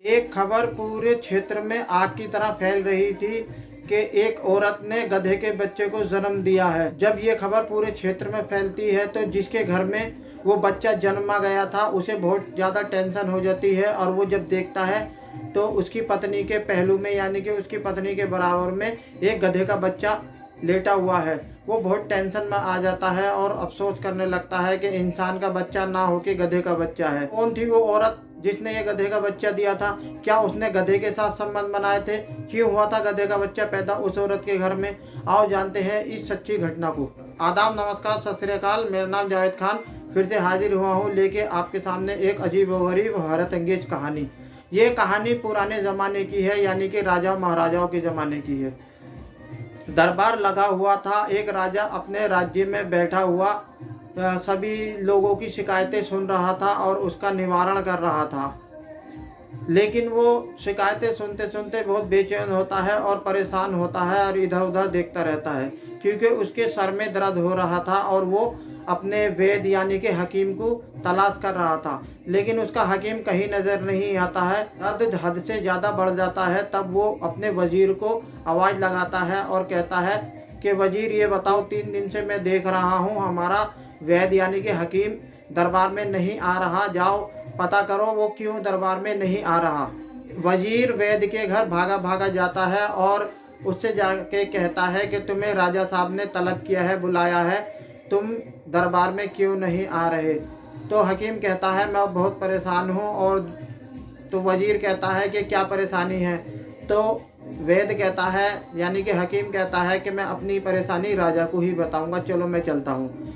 एक खबर पूरे क्षेत्र में आग की तरह फैल रही थी कि एक औरत ने गधे के बच्चे को जन्म दिया है। जब ये खबर पूरे क्षेत्र में फैलती है तो जिसके घर में वो बच्चा जन्मा गया था उसे बहुत ज़्यादा टेंशन हो जाती है, और वो जब देखता है तो उसकी पत्नी के पहलू में यानी कि उसकी पत्नी के बराबर में एक गधे का बच्चा लेटा हुआ है। वो बहुत टेंशन में आ जाता है और अफसोस करने लगता है कि इंसान का बच्चा ना हो के गधे का बच्चा है। कौन थी वो औरत जिसने ये गधे का बच्चा दिया था? क्या उसने गधे के साथ संबंध बनाए थे? क्यों हुआ था गधे का बच्चा पैदा उस औरत के घर में? आओ जानते हैं इस सच्ची घटना को। आदाब, नमस्कार, सत श्री अकाल। मेरा नाम जावेद खान फिर से हाजिर हुआ हूँ लेके आपके सामने एक अजीब व गरीब हैरत अंगेज कहानी। ये कहानी पुराने ज़माने की है, यानी कि राजा महाराजाओं के ज़माने की है। दरबार लगा हुआ था। एक राजा अपने राज्य में बैठा हुआ सभी लोगों की शिकायतें सुन रहा था और उसका निवारण कर रहा था। लेकिन वो शिकायतें सुनते सुनते बहुत बेचैन होता है और परेशान होता है और इधर उधर देखता रहता है, क्योंकि उसके सर में दर्द हो रहा था और वो अपने वेद यानी कि हकीम को तलाश कर रहा था। लेकिन उसका हकीम कहीं नज़र नहीं आता है। दर्द हद से ज़्यादा बढ़ जाता है। तब वो अपने वजीर को आवाज़ लगाता है और कहता है कि वजीर, ये बताओ, 3 दिन से मैं देख रहा हूँ हमारा वैद यानी कि हकीम दरबार में नहीं आ रहा। जाओ पता करो वो क्यों दरबार में नहीं आ रहा। वजीर वैद के घर भागा भागा जाता है और उससे जाके कहता है कि तुम्हें राजा साहब ने तलब किया है, बुलाया है, तुम दरबार में क्यों नहीं आ रहे? तो हकीम कहता है मैं बहुत परेशान हूँ। और तो वजीर कहता है कि क्या परेशानी है? तो वैद कहता है यानी कि हकीम कहता है कि मैं अपनी परेशानी राजा को ही बताऊंगा, चलो मैं चलता हूँ।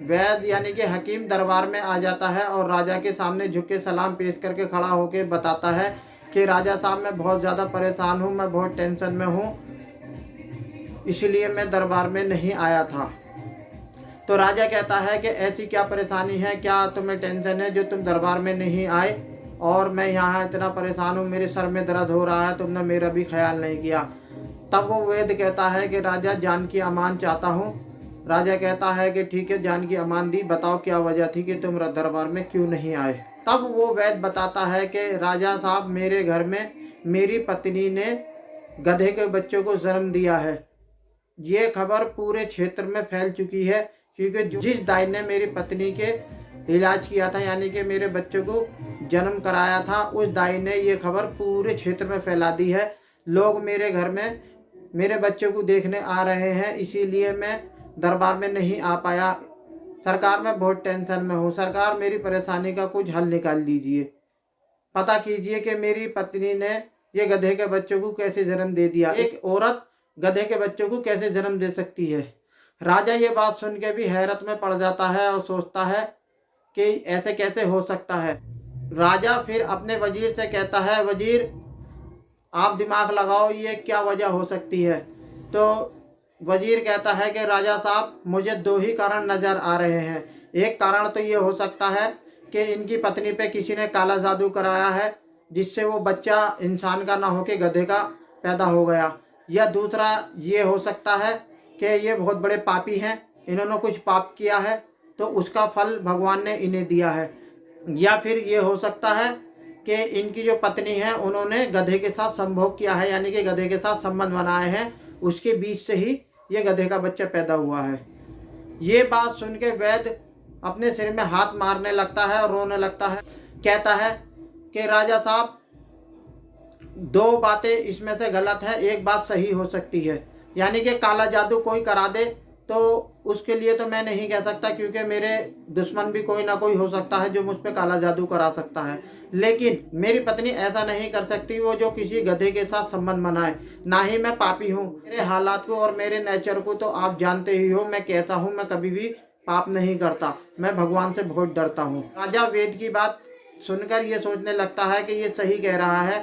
वैद यानी कि हकीम दरबार में आ जाता है और राजा के सामने झुक के सलाम पेश करके खड़ा होकर बताता है कि राजा साहब मैं बहुत ज़्यादा परेशान हूँ, मैं बहुत टेंशन में हूँ, इसलिए मैं दरबार में नहीं आया था। तो राजा कहता है कि ऐसी क्या परेशानी है, क्या तुम्हें टेंशन है जो तुम दरबार में नहीं आए? और मैं यहाँ इतना परेशान हूँ, मेरे सर में दर्द हो रहा है, तुमने मेरा भी ख्याल नहीं किया। तब वो वैद कहता है कि राजा जान की अमान चाहता हूँ। राजा कहता है कि ठीक है, जान की अमान दी, बताओ क्या वजह थी कि तुम दरबार में क्यों नहीं आए? तब वो वैद बताता है कि राजा साहब, मेरे घर में मेरी पत्नी ने गधे के बच्चों को जन्म दिया है। ये खबर पूरे क्षेत्र में फैल चुकी है, क्योंकि जिस दाई ने मेरी पत्नी के इलाज किया था यानी कि मेरे बच्चों को जन्म कराया था, उस दाई ने ये खबर पूरे क्षेत्र में फैला दी है। लोग मेरे घर में मेरे बच्चों को देखने आ रहे हैं, इसीलिए मैं दरबार में नहीं आ पाया। सरकार, मैं बहुत टेंशन में हूँ। सरकार, मेरी परेशानी का कुछ हल निकाल दीजिए। पता कीजिए कि मेरी पत्नी ने ये गधे के बच्चों को कैसे जन्म दे दिया। एक औरत गधे के बच्चों को कैसे जन्म दे सकती है? राजा ये बात सुन के भी हैरत में पड़ जाता है और सोचता है कि ऐसे कैसे हो सकता है। राजा फिर अपने वजीर से कहता है, वजीर आप दिमाग लगाओ, ये क्या वजह हो सकती है? तो वजीर कहता है कि राजा साहब, मुझे 2 ही कारण नज़र आ रहे हैं। एक कारण तो ये हो सकता है कि इनकी पत्नी पे किसी ने काला जादू कराया है, जिससे वो बच्चा इंसान का ना होके गधे का पैदा हो गया। या दूसरा ये हो सकता है कि ये बहुत बड़े पापी हैं, इन्होंने कुछ पाप किया है तो उसका फल भगवान ने इन्हें दिया है। या फिर ये हो सकता है कि इनकी जो पत्नी है उन्होंने गधे के साथ संभोग किया है, यानी कि गधे के साथ संबंध बनाए हैं, उसके बीच से ही ये गधे का बच्चा पैदा हुआ है। ये बात सुन के वैद अपने सिर में हाथ मारने लगता है और रोने लगता है। कहता है कि राजा साहब, 2 बातें इसमें से गलत है, एक बात सही हो सकती है। यानी कि काला जादू कोई करा दे तो उसके लिए तो मैं नहीं कह सकता, क्योंकि मेरे दुश्मन भी कोई ना कोई हो सकता है जो मुझ पे काला जादू करा सकता है। लेकिन मेरी पत्नी ऐसा नहीं कर सकती, वो जो किसी गधे के साथ संबंध बनाए। ना ही मैं पापी हूँ। मेरे हालात को और मेरे नेचर को तो आप जानते ही हो, मैं कैसा हूँ, मैं कभी भी पाप नहीं करता, मैं भगवान से बहुत डरता हूँ। राजा वेद की बात सुनकर ये सोचने लगता है कि ये सही कह रहा है,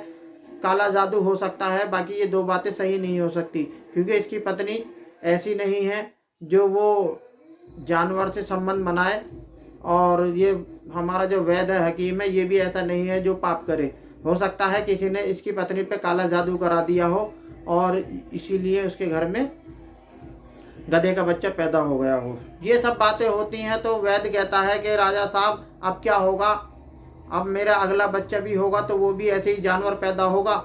काला जादू हो सकता है, बाकी ये 2 बातें सही नहीं हो सकती, क्योंकि इसकी पत्नी ऐसी नहीं है जो वो जानवर से संबंध बनाए, और ये हमारा जो वैद है, हकीम है, ये भी ऐसा नहीं है जो पाप करे। हो सकता है किसी ने इसकी पत्नी पे काला जादू करा दिया हो और इसीलिए उसके घर में गधे का बच्चा पैदा हो गया हो। ये सब बातें होती हैं तो वैद कहता है कि राजा साहब, अब क्या होगा? अब मेरा अगला बच्चा भी होगा तो वो भी ऐसे ही जानवर पैदा होगा।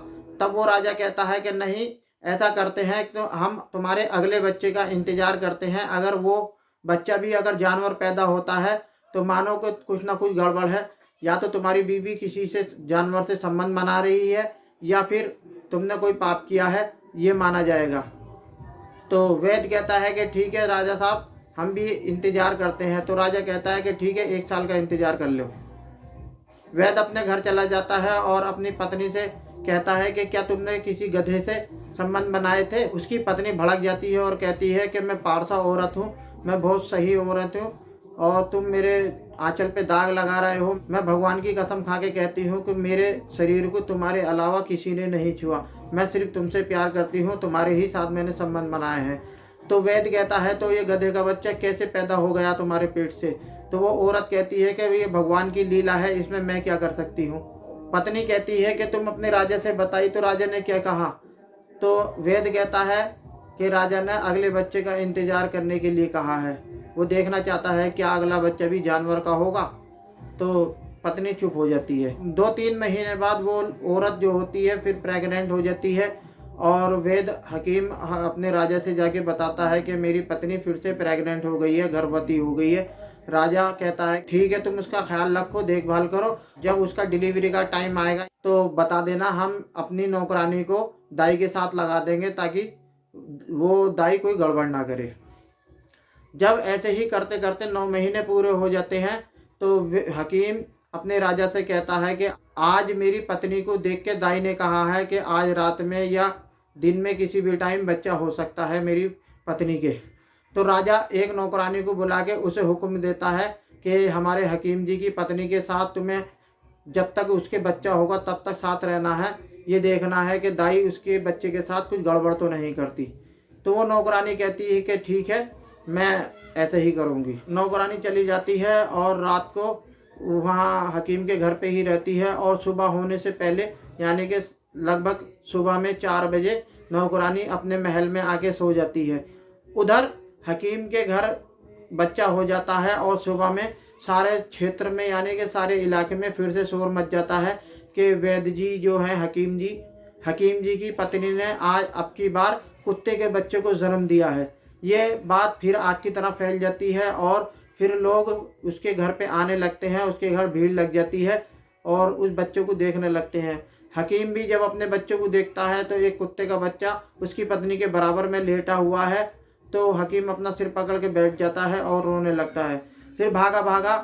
तब वो राजा कहता है कि नहीं, ऐसा करते हैं तो हम तुम्हारे अगले बच्चे का इंतजार करते हैं, अगर वो बच्चा भी अगर जानवर पैदा होता है तो मानो कि कुछ ना कुछ गड़बड़ है, या तो तुम्हारी बीवी किसी से जानवर से संबंध बना रही है या फिर तुमने कोई पाप किया है, ये माना जाएगा। तो वैद्य कहता है कि ठीक है राजा साहब, हम भी इंतजार करते हैं। तो राजा कहता है कि ठीक है, 1 साल का इंतजार कर लो। वैद्य अपने घर चला जाता है और अपनी पत्नी से कहता है कि क्या तुमने किसी गधे से संबंध बनाए थे। उसकी पत्नी भड़क जाती है और कहती है कि मैं पारसा औरत हूँ, मैं बहुत सही औरत हूँ और तुम मेरे आंचल पे दाग लगा रहे हो। मैं भगवान की कसम खा के कहती हूँ कि मेरे शरीर को तुम्हारे अलावा किसी ने नहीं छुआ, मैं सिर्फ तुमसे प्यार करती हूँ, तुम्हारे ही साथ मैंने संबंध बनाए हैं। तो वैद्य कहता है तो ये गधे का बच्चा कैसे पैदा हो गया तुम्हारे पेट से। तो वो औरत कहती है कि ये भगवान की लीला है, इसमें मैं क्या कर सकती हूँ। पत्नी कहती है कि तुम अपने राजा से बताई तो राजा ने क्या कहा। तो वैद्य कहता है कि राजा ने अगले बच्चे का इंतजार करने के लिए कहा है, वो देखना चाहता है क्या अगला बच्चा भी जानवर का होगा। तो पत्नी चुप हो जाती है। 2-3 महीने बाद वो औरत जो होती है फिर प्रेग्नेंट हो जाती है और वैद्य हकीम अपने राजा से जाके बताता है कि मेरी पत्नी फिर से प्रेग्नेंट हो गई है, गर्भवती हो गई है। राजा कहता है ठीक है, तुम उसका ख्याल रखो, देखभाल करो, जब उसका डिलीवरी का टाइम आएगा तो बता देना, हम अपनी नौकरानी को दाई के साथ लगा देंगे ताकि वो दाई कोई गड़बड़ ना करे। जब ऐसे ही करते करते 9 महीने पूरे हो जाते हैं तो हकीम अपने राजा से कहता है कि आज मेरी पत्नी को देख के दाई ने कहा है कि आज रात में या दिन में किसी भी टाइम बच्चा हो सकता है मेरी पत्नी के। तो राजा एक नौकरानी को बुला के उसे हुक्म देता है कि हमारे हकीम जी की पत्नी के साथ तुम्हें जब तक उसके बच्चा होगा तब तक साथ रहना है, ये देखना है कि दाई उसके बच्चे के साथ कुछ गड़बड़ तो नहीं करती। तो वो नौकरानी कहती है कि ठीक है, मैं ऐसे ही करूँगी। नौकरानी चली जाती है और रात को वहाँ हकीम के घर पे ही रहती है और सुबह होने से पहले यानी कि लगभग सुबह में 4 बजे नौकरानी अपने महल में आके सो जाती है। उधर हकीम के घर बच्चा हो जाता है और सुबह में सारे क्षेत्र में यानी कि सारे इलाके में फिर से शोर मच जाता है कि वैद्य जी जो है हकीम जी की पत्नी ने आज अब की बार कुत्ते के बच्चे को जन्म दिया है। ये बात फिर आग की तरह फैल जाती है और फिर लोग उसके घर पे आने लगते हैं, उसके घर भीड़ लग जाती है और उस बच्चे को देखने लगते हैं। हकीम भी जब अपने बच्चे को देखता है तो एक कुत्ते का बच्चा उसकी पत्नी के बराबर में लेटा हुआ है। तो हकीम अपना सिर पकड़ के बैठ जाता है और रोने लगता है। फिर भागा भागा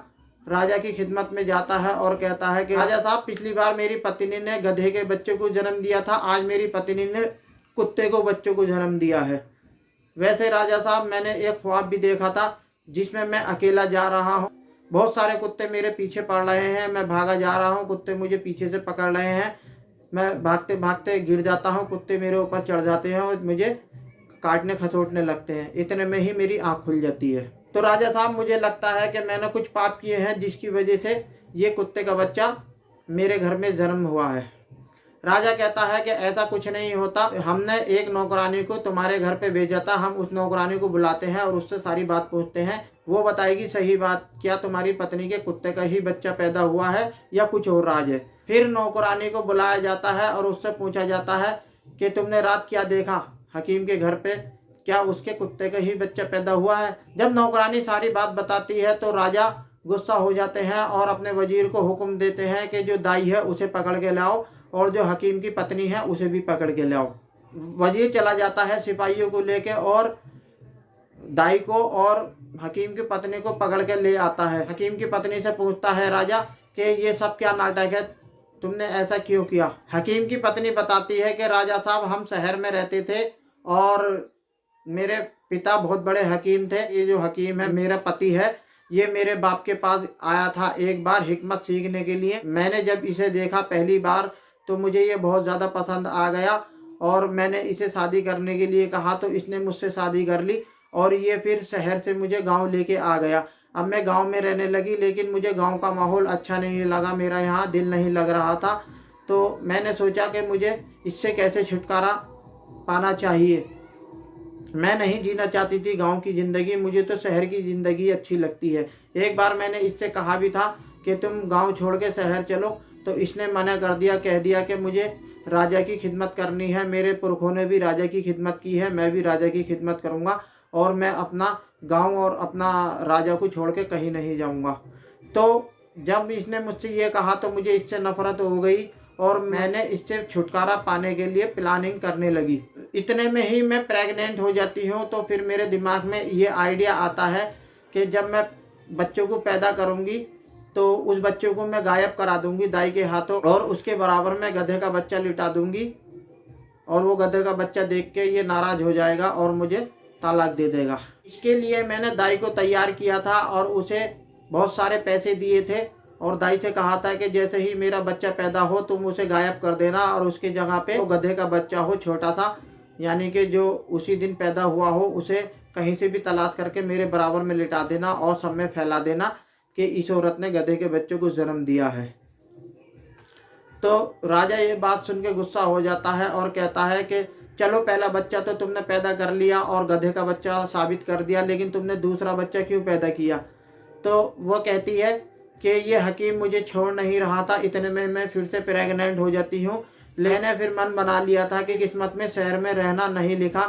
राजा की खिदमत में जाता है और कहता है कि राजा साहब, पिछली बार मेरी पत्नी ने गधे के बच्चे को जन्म दिया था, आज मेरी पत्नी ने कुत्ते को बच्चे को जन्म दिया है। वैसे राजा साहब, मैंने एक ख्वाब भी देखा था जिसमें मैं अकेला जा रहा हूँ, बहुत सारे कुत्ते मेरे पीछे पड़ रहे हैं, मैं भागा जा रहा हूँ, कुत्ते मुझे पीछे से पकड़ रहे हैं, मैं भागते भागते गिर जाता हूँ, कुत्ते मेरे ऊपर चढ़ जाते हैं और मुझे काटने खसोटने लगते हैं। इतने में ही मेरी आँख खुल जाती है। तो राजा साहब, मुझे लगता है कि मैंने कुछ पाप किए हैं जिसकी वजह से ये कुत्ते का बच्चा मेरे घर में जन्म हुआ है। राजा कहता है कि ऐसा कुछ नहीं होता, हमने एक नौकरानी को तुम्हारे घर पे भेजा था, हम उस नौकरानी को बुलाते हैं और उससे सारी बात पूछते हैं, वो बताएगी सही बात, क्या तुम्हारी पत्नी के कुत्ते का ही बच्चा पैदा हुआ है या कुछ और राज है। फिर नौकरानी को बुलाया जाता है और उससे पूछा जाता है कि तुमने रात क्या देखा हकीम के घर पे, क्या उसके कुत्ते का ही बच्चा पैदा हुआ है। जब नौकरानी सारी बात बताती है तो राजा गुस्सा हो जाते हैं और अपने वजीर को हुक्म देते हैं कि जो दाई है उसे पकड़ के लाओ और जो हकीम की पत्नी है उसे भी पकड़ के लाओ। वजीर चला जाता है सिपाहियों को लेके और दाई को और हकीम की पत्नी को पकड़ के ले आता है। हकीम की पत्नी से पूछता है राजा कि ये सब क्या नाटक है, तुमने ऐसा क्यों किया। हकीम की पत्नी बताती है कि राजा साहब, हम शहर में रहते थे और मेरे पिता बहुत बड़े हकीम थे, ये जो हकीम है मेरा पति है, ये मेरे बाप के पास आया था एक बार हिकमत सीखने के लिए। मैंने जब इसे देखा पहली बार तो मुझे ये बहुत ज़्यादा पसंद आ गया और मैंने इसे शादी करने के लिए कहा तो इसने मुझसे शादी कर ली और ये फिर शहर से मुझे गांव लेके आ गया। अब मैं गांव में रहने लगी लेकिन मुझे गांव का माहौल अच्छा नहीं लगा, मेरा यहाँ दिल नहीं लग रहा था। तो मैंने सोचा कि मुझे इससे कैसे छुटकारा पाना चाहिए। मैं नहीं जीना चाहती थी गांव की ज़िंदगी, मुझे तो शहर की ज़िंदगी अच्छी लगती है। एक बार मैंने इससे कहा भी था कि तुम गांव छोड़ के शहर चलो, तो इसने मना कर दिया, कह दिया कि मुझे राजा की खिदमत करनी है, मेरे पुरखों ने भी राजा की खिदमत की है, मैं भी राजा की खिदमत करूँगा और मैं अपना गांव और अपना राजा को छोड़ के कहीं नहीं जाऊँगा। तो जब इसने मुझसे ये कहा तो मुझे इससे नफरत हो गई और मैंने इससे छुटकारा पाने के लिए प्लानिंग करने लगी। इतने में ही मैं प्रेग्नेंट हो जाती हूँ। तो फिर मेरे दिमाग में ये आइडिया आता है कि जब मैं बच्चों को पैदा करूँगी तो उस बच्चों को मैं गायब करा दूंगी दाई के हाथों और उसके बराबर में गधे का बच्चा लिटा दूंगी और वो गधे का बच्चा देख के ये नाराज हो जाएगा और मुझे तलाक दे देगा। इसके लिए मैंने दाई को तैयार किया था और उसे बहुत सारे पैसे दिए थे और दाई से कहा था कि जैसे ही मेरा बच्चा पैदा हो तुम उसे गायब कर देना और उसके जगह पे वो गधे का बच्चा हो छोटा सा, यानी कि जो उसी दिन पैदा हुआ हो, उसे कहीं से भी तलाश करके मेरे बराबर में लिटा देना और सब में फैला देना कि इस औरत ने गधे के बच्चे को जन्म दिया है। तो राजा ये बात सुन के गुस्सा हो जाता है और कहता है कि चलो पहला बच्चा तो तुमने पैदा कर लिया और गधे का बच्चा साबित कर दिया, लेकिन तुमने दूसरा बच्चा क्यों पैदा किया? तो वो कहती है कि ये हकीम मुझे छोड़ नहीं रहा था, इतने में मैं फिर से प्रेग्नेंट हो जाती हूँ। मैंने फिर मन बना लिया था कि किस्मत में शहर में रहना नहीं लिखा,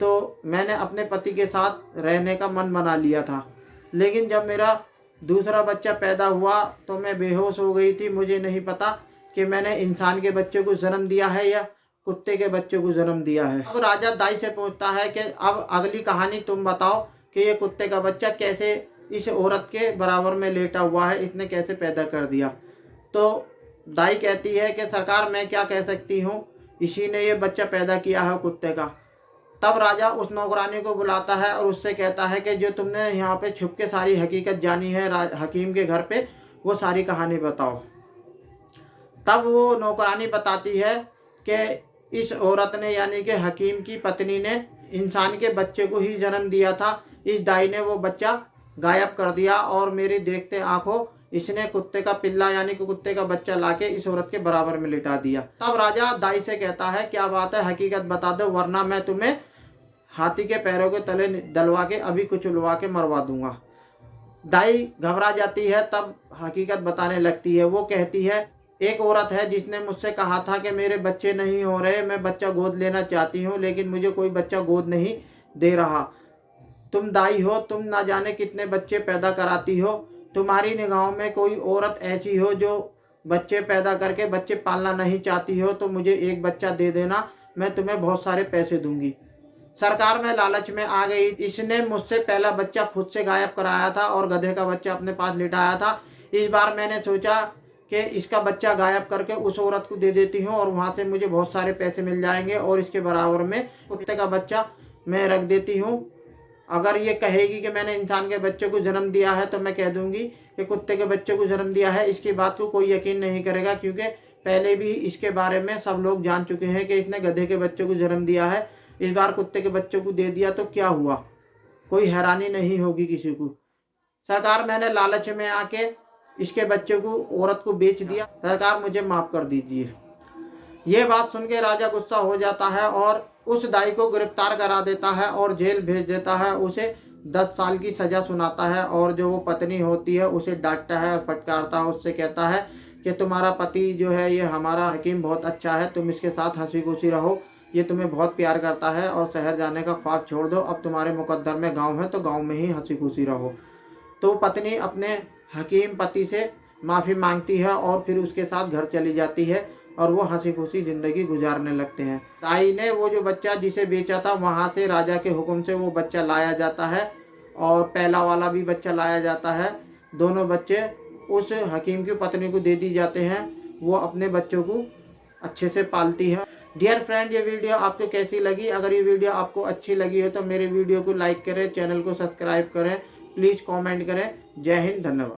तो मैंने अपने पति के साथ रहने का मन बना लिया था। लेकिन जब मेरा दूसरा बच्चा पैदा हुआ तो मैं बेहोश हो गई थी। मुझे नहीं पता कि मैंने इंसान के बच्चे को जन्म दिया है या कुत्ते के बच्चे को जन्म दिया है। अब राजा दाई से पूछता है कि अब अगली कहानी तुम बताओ कि ये कुत्ते का बच्चा कैसे इस औरत के बराबर में लेटा हुआ है, इसने कैसे पैदा कर दिया? तो दाई कहती है कि सरकार मैं क्या कह सकती हूँ, इसी ने ये बच्चा पैदा किया है कुत्ते का। तब राजा उस नौकरानी को बुलाता है और उससे कहता है कि जो तुमने यहाँ पे छुप के सारी हकीकत जानी है हकीम के घर पे, वो सारी कहानी बताओ। तब वो नौकरानी बताती है कि इस औरत ने यानी कि हकीम की पत्नी ने इंसान के बच्चे को ही जन्म दिया था। इस दाई ने वो बच्चा गायब कर दिया और मेरी देखते आंखों इसने कुत्ते का पिल्ला यानी कि कुत्ते का बच्चा लाके इस औरत के बराबर में लिटा दिया। तब राजा दाई से कहता है क्या बात है, हकीकत बता दो वरना मैं तुम्हें हाथी के पैरों के तले डलवा के अभी कुचलवा के मरवा दूंगा। दाई घबरा जाती है, तब हकीकत बताने लगती है। वो कहती है एक औरत है जिसने मुझसे कहा था कि मेरे बच्चे नहीं हो रहे, मैं बच्चा गोद लेना चाहती हूँ लेकिन मुझे कोई बच्चा गोद नहीं दे रहा। तुम दाई हो, तुम ना जाने कितने बच्चे पैदा कराती हो, तुम्हारी निगाहों में कोई औरत ऐसी हो जो बच्चे पैदा करके बच्चे पालना नहीं चाहती हो, तो मुझे एक बच्चा दे देना, मैं तुम्हें बहुत सारे पैसे दूंगी। सरकार में लालच में आ गई। इसने मुझसे पहला बच्चा खुद से गायब कराया था और गधे का बच्चा अपने पास लिटाया था। इस बार मैंने सोचा कि इसका बच्चा गायब करके उस औरत को दे देती हूँ और वहाँ से मुझे बहुत सारे पैसे मिल जाएंगे और इसके बराबर में कुत्ते का बच्चा मैं रख देती हूँ। अगर ये कहेगी कि मैंने इंसान के बच्चे को जन्म दिया है तो मैं कह दूंगी कि कुत्ते के बच्चे को जन्म दिया है। इसकी बात को कोई यकीन नहीं करेगा क्योंकि पहले भी इसके बारे में सब लोग जान चुके हैं कि इसने गधे के बच्चे को जन्म दिया है। इस बार कुत्ते के बच्चे को दे दिया तो क्या हुआ, कोई हैरानी नहीं होगी किसी को। सरकार मैंने लालच में आके इसके बच्चे को औरत को बेच दिया, सरकार मुझे माफ कर दीजिए। ये बात सुन के राजा गुस्सा हो जाता है और उस दाई को गिरफ्तार करा देता है और जेल भेज देता है। उसे 10 साल की सजा सुनाता है और जो वो पत्नी होती है उसे डांटता है और फटकारता है। उससे कहता है कि तुम्हारा पति जो है ये हमारा हकीम बहुत अच्छा है, तुम इसके साथ हंसी खुशी रहो, ये तुम्हें बहुत प्यार करता है और शहर जाने का ख्वाब छोड़ दो, अब तुम्हारे मुकद्दर में गाँव है तो गाँव में ही हंसी खुशी रहो। तो पत्नी अपने हकीम पति से माफ़ी मांगती है और फिर उसके साथ घर चली जाती है और वो हंसी खुशी ज़िंदगी गुजारने लगते हैं। दाई ने वो जो बच्चा जिसे बेचा था वहाँ से राजा के हुक्म से वो बच्चा लाया जाता है और पहला वाला भी बच्चा लाया जाता है। दोनों बच्चे उस हकीम की पत्नी को दे दी जाते हैं, वो अपने बच्चों को अच्छे से पालती है। डियर फ्रेंड, ये वीडियो आपको कैसी लगी? अगर ये वीडियो आपको अच्छी लगी है तो मेरे वीडियो को लाइक करें, चैनल को सब्सक्राइब करें, प्लीज़ कमेंट करें। जय हिंद, धन्यवाद।